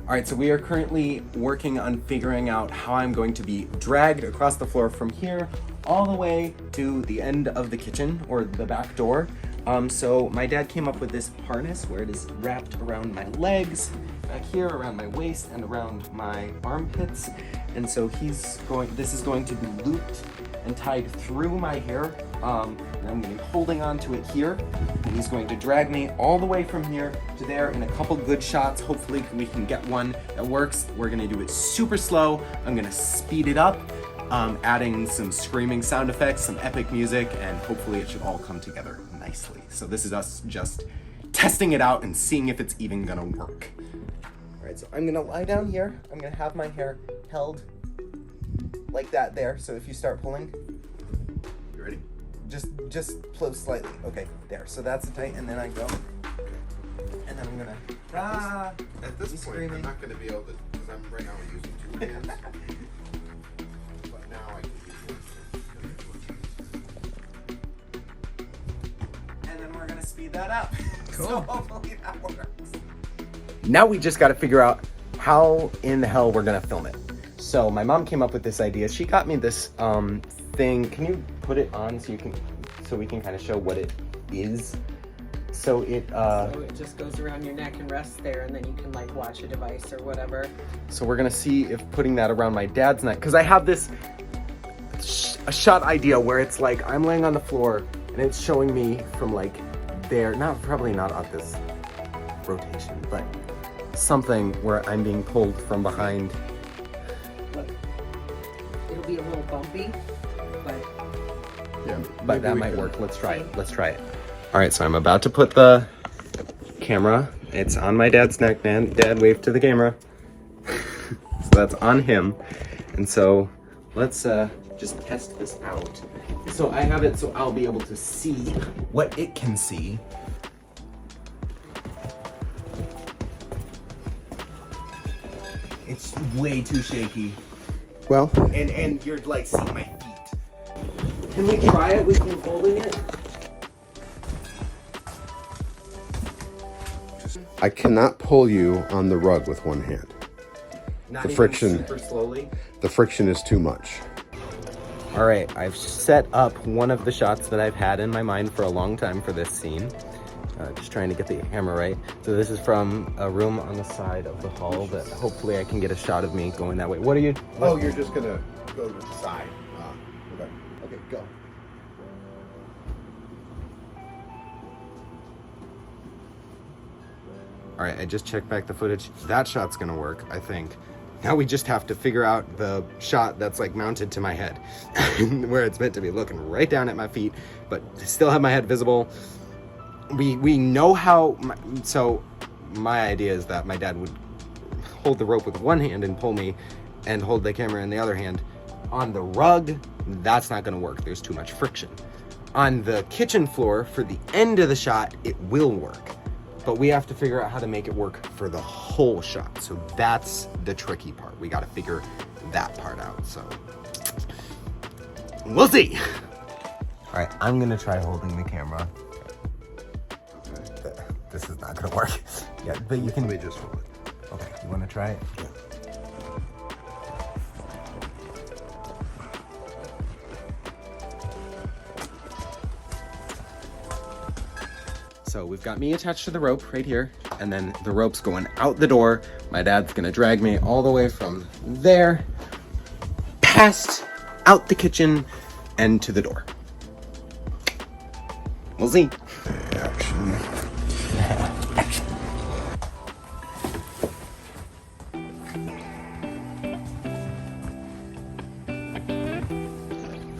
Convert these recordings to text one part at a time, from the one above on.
All right, so we are currently working on figuring out how I'm going to be dragged across the floor from here all the way to the end of the kitchen or the back door. So my dad came up with this harness where it is wrapped around my legs, back here, around my waist, and around my armpits. And so this is going to be looped and tied through my hair. And I'm gonna be holding on to it here, and he's going to drag me all the way from here to there in a couple good shots. Hopefully we can get one that works. We're gonna do it super slow. I'm gonna speed it up, adding some screaming sound effects, some epic music, and hopefully it should all come together nicely. So this is us just testing it out and seeing if it's even gonna work. All right, so I'm gonna lie down here. I'm gonna have my hair held like that there. So if you start pulling, you ready? Just pull slightly. Okay, there. So that's tight, and then I go, and then I'm gonna. At this point, screaming. I'm not gonna be able to, because I'm right now using two hands. But now I can use one. And then we're gonna speed that up. Cool. So hopefully that works. Now we just got to figure out how in the hell we're gonna film it. So my mom came up with this idea. She got me this thing. Can you put it on so we can kind of show what it is? So it just goes around your neck and rests there, and then you can like watch a device or whatever. So we're gonna see if putting that around my dad's neck, because I have this a shot idea where it's like I'm laying on the floor and it's showing me from like there, probably not at this rotation, but something where I'm being pulled from behind. It'll be a little bumpy, but Yeah, But that might work. Let's try it. Let's try it. All right, so I'm about to put the camera. It's on my dad's neck, man. Dad, wave to the camera. So that's on him. And so let's just test this out. So I have it so I'll be able to see what it can see. It's way too shaky. Well, And you're like seeing my feet. Can we try it with you holding it? I cannot pull you on the rug with one hand. Not The even friction. super slowly. The friction is too much. All right, I've set up one of the shots that I've had in my mind for a long time for this scene. Just trying to get the camera right. So this is from a room on the side of the hall that hopefully I can get a shot of me going that way. What are you? Oh, you're just gonna go to the side. Okay. Okay, go. All right, I just checked back the footage. That shot's gonna work, I think. Now we just have to figure out the shot that's like mounted to my head, where it's meant to be looking right down at my feet, but still have my head visible. We know how, so my idea is that my dad would hold the rope with one hand and pull me and hold the camera in the other hand. On the rug, that's not gonna work. There's too much friction. On the kitchen floor, for the end of the shot, it will work. But we have to figure out how to make it work for the whole shot. So that's the tricky part. We gotta figure that part out, so. We'll see. All right, I'm gonna try holding the camera. This is not gonna work. Yeah, but you can. Let me just hold it. Okay, you wanna try it? Yeah. So we've got me attached to the rope right here, and then the rope's going out the door. My dad's gonna drag me all the way from there, past, out the kitchen, and to the door. We'll see. Action.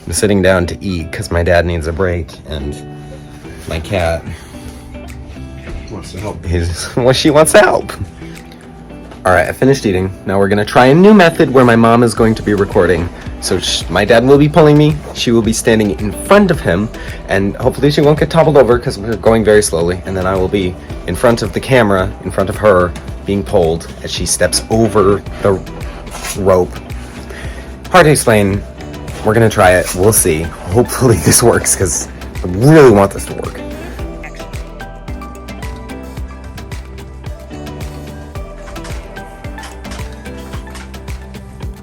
I'm sitting down to eat because my dad needs a break, and my cat Wants to help. she wants to help. All right, I finished eating. Now we're gonna try a new method where my mom is going to be recording. So my dad will be pulling me. She will be standing in front of him, and hopefully she won't get toppled over because we're going very slowly. And then I will be in front of the camera, in front of her, being pulled as she steps over the rope. Hard to explain. We're gonna try it. We'll see. Hopefully this works because I really want this to work.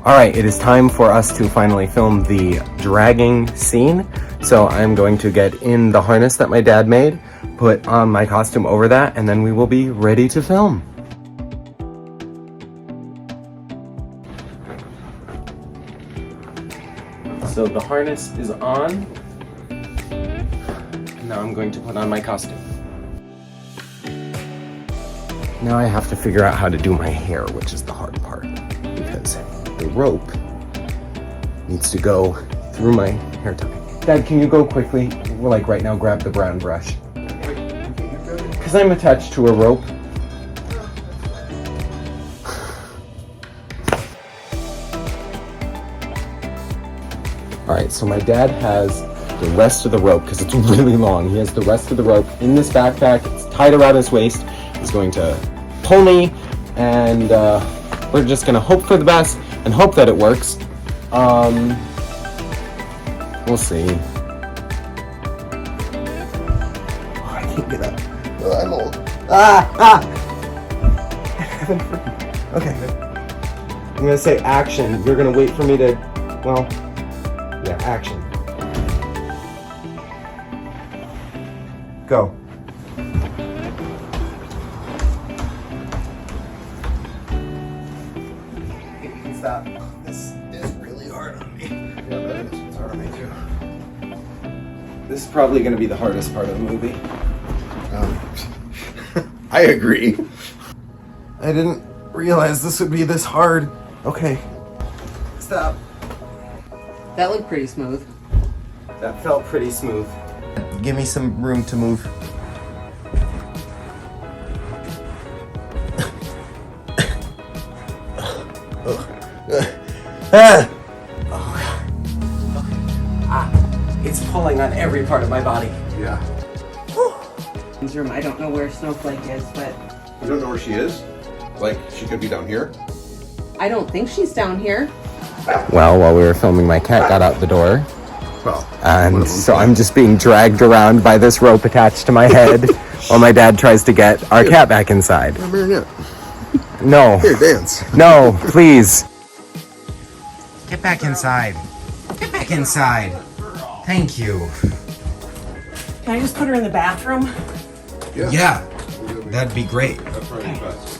All right, it is time for us to finally film the dragging scene. So I'm going to get in the harness that my dad made, put on my costume over that, and then we will be ready to film. So the harness is on. Now I'm going to put on my costume. Now I have to figure out how to do my hair, which is the hard part, because the rope needs to go through my hair tie. Dad, can you go quickly, like right now, grab the brown brush? Because I'm attached to a rope. All right, so my dad has the rest of the rope, because it's really long. He has the rest of the rope in this backpack. It's tied around his waist. He's going to pull me, and we're just gonna hope for the best and hope that it works. We'll see. Oh, I can't get up. Oh, I'm old. Okay. I'm gonna say action. You're gonna wait for me to, well, yeah, action. Go. Stop. This is really hard on me. Yeah, that is. It's hard on me too. This is probably going to be the hardest part of the movie. I agree. I didn't realize this would be this hard. Okay. Stop. That looked pretty smooth. That felt pretty smooth. Give me some room to move. It's pulling on every part of my body. Yeah. Room. I don't know where Snowflake is, but You don't know where she is? Like, she could be down here? I don't think she's down here. Well, while we were filming, my cat got out the door. Well, And so I'm just being dragged around by this rope attached to my head while my dad tries to get our cat back inside. I'm marionette. No. Here, dance. No, please. Get back inside. Get back inside. Thank you. Can I just put her in the bathroom? Yeah, that'd be great. That's probably the best.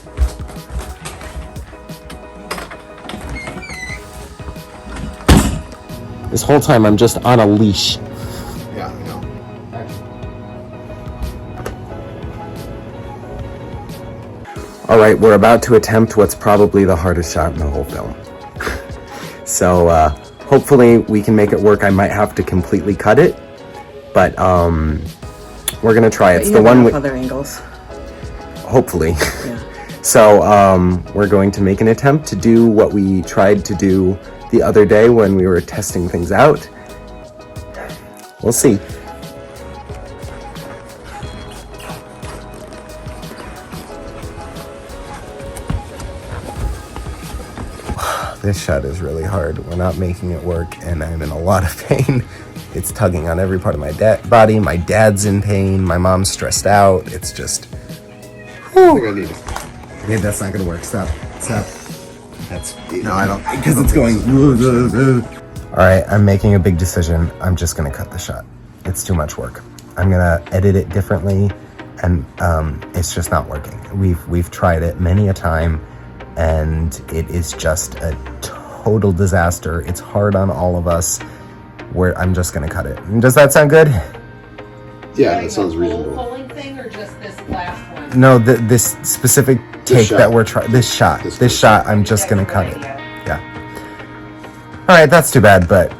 This whole time I'm just on a leash. Yeah, I know. All right, we're about to attempt what's probably the hardest shot in the whole film. So hopefully we can make it work. I might have to completely cut it, but we're gonna try. It's the one with other angles. hopefully. Yeah. So we're going to make an attempt to do what we tried to do the other day when we were testing things out. We'll see. This shot is really hard. We're not making it work, and I'm in a lot of pain. It's tugging on every part of my body. My dad's in pain. My mom's stressed out. It's just... I think I need it. Okay, that's not gonna work. Stop. Stop. That's... No, I don't. Because it's going... All right, I'm making a big decision. I'm just gonna cut the shot. It's too much work. I'm gonna edit it differently, and it's just not working. We've tried it many a time, and it is just a total disaster. It's hard on all of us. I'm just gonna cut it. Does that sound good? Yeah, that sounds reasonable. Pulling thing or just this last one? No, this specific take shot. that we're trying. This shot. This shot. I'm just gonna cut it. Yeah. All right, that's too bad, but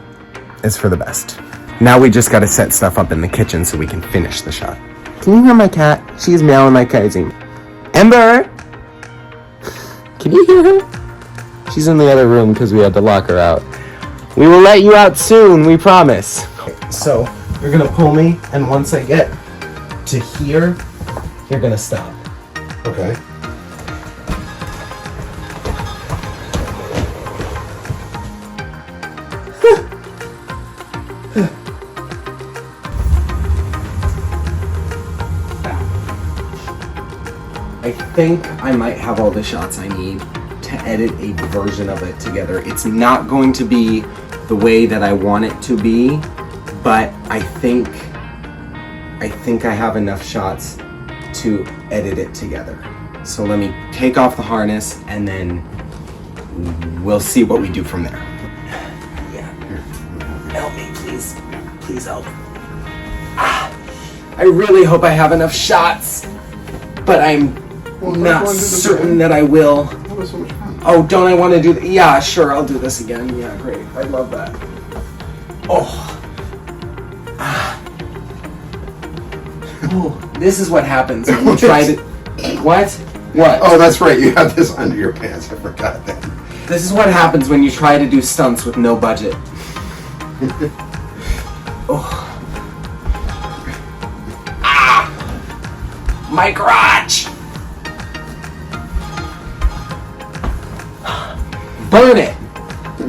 it's for the best. Now we just gotta set stuff up in the kitchen so we can finish the shot. Can you hear my cat? She's meowing like crazy. Ember! Can you hear her? She's in the other room because we had to lock her out. We will let you out soon, we promise. So, you're gonna pull me, and once I get to here, you're gonna stop. Okay. I think I might have all the shots I need to edit a version of it together. It's not going to be the way that I want it to be, but I think I have enough shots to edit it together. So let me take off the harness and then we'll see what we do from there. Yeah. Help me, please. Please help. I really hope I have enough shots, but I'm not certain that I will. That was so much fun. Oh, don't I want to do that? Yeah, sure, I'll do this again. Yeah, great. I love that. Oh. Oh, this is what happens when you try to... What? What? Oh, that's right. You have this under your pants. I forgot that. This is what happens when you try to do stunts with no budget. Oh. My crotch! Burn it!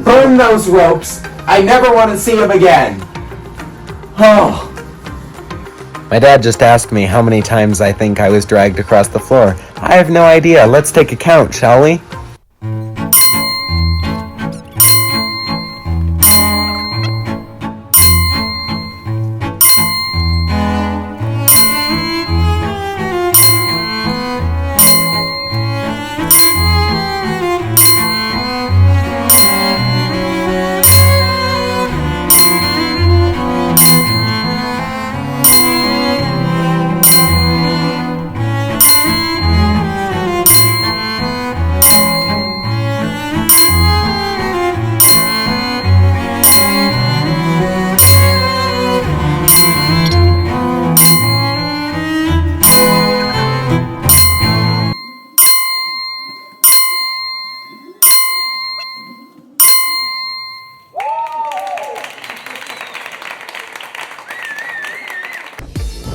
Burn those ropes! I never want to see them again! Oh. My dad just asked me how many times I think I was dragged across the floor. I have no idea. Let's take a count, shall we?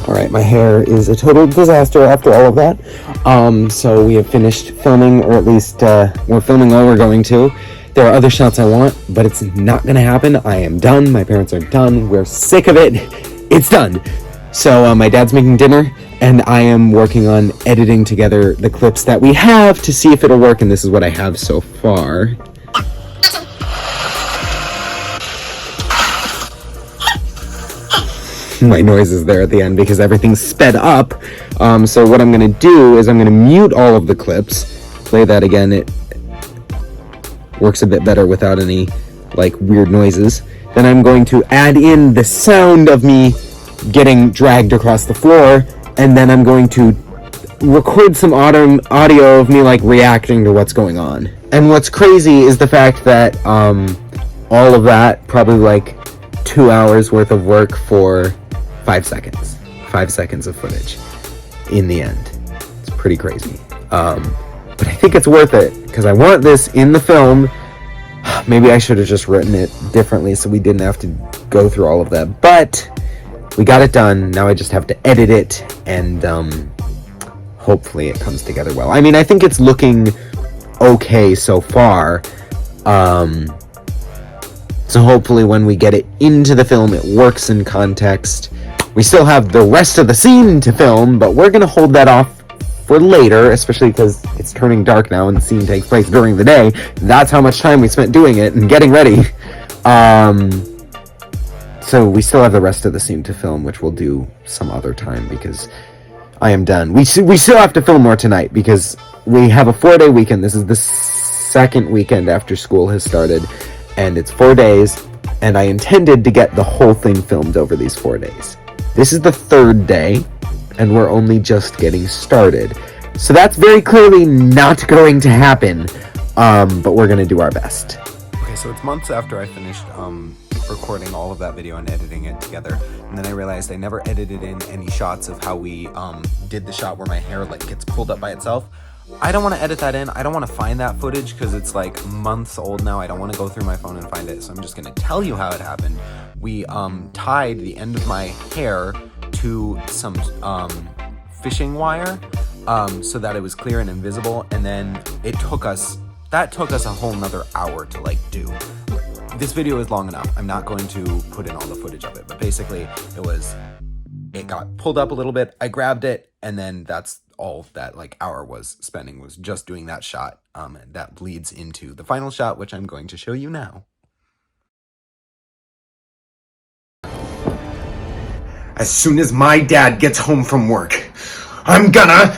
Alright, my hair is a total disaster after all of that. So we have finished filming, or at least we're filming all we're going to. There are other shots I want, but it's not gonna happen. I am done. My parents are done. We're sick of it. It's done. So my dad's making dinner, and I am working on editing together the clips that we have to see if it'll work, and this is what I have so far. My noise is there at the end because everything's sped up. So what I'm gonna do is I'm gonna mute all of the clips, play that again. It works a bit better without any like weird noises. Then I'm going to add in the sound of me getting dragged across the floor, and then I'm going to record some audio of me like reacting to what's going on. And what's crazy is the fact that all of that, probably like 2 hours worth of work for 5 seconds. 5 seconds of footage in the end. It's pretty crazy. But I think it's worth it because I want this in the film. Maybe I should have just written it differently so we didn't have to go through all of that. But we got it done. Now I just have to edit it, and hopefully it comes together well. I mean, I think it's looking okay so far. So hopefully when we get it into the film, it works in context. We still have the rest of the scene to film, but we're going to hold that off for later, especially because it's turning dark now and the scene takes place during the day. That's how much time we spent doing it and getting ready. So we still have the rest of the scene to film, which we'll do some other time because I am done. We still have to film more tonight because we have a 4-day weekend. This is the second weekend after school has started, and it's 4 days, and I intended to get the whole thing filmed over these 4 days. This is the 3rd day, and we're only just getting started. So that's very clearly not going to happen, but we're going to do our best. Okay, so it's months after I finished recording all of that video and editing it together, and then I realized I never edited in any shots of how we did the shot where my hair like gets pulled up by itself. I don't want to edit that in. I don't want to find that footage because it's like months old now. I don't want to go through my phone and find it, so I'm just going to tell you how it happened. We tied the end of my hair to some fishing wire so that it was clear and invisible, and then that took us a whole nother hour to like do. This video is long enough. I'm not going to put in all the footage of it, but basically it got pulled up a little bit. I grabbed it, and then that's all that like hour was spending was just doing that shot. that bleeds into the final shot, which I'm going to show you now. As soon as my dad gets home from work, I'm gonna...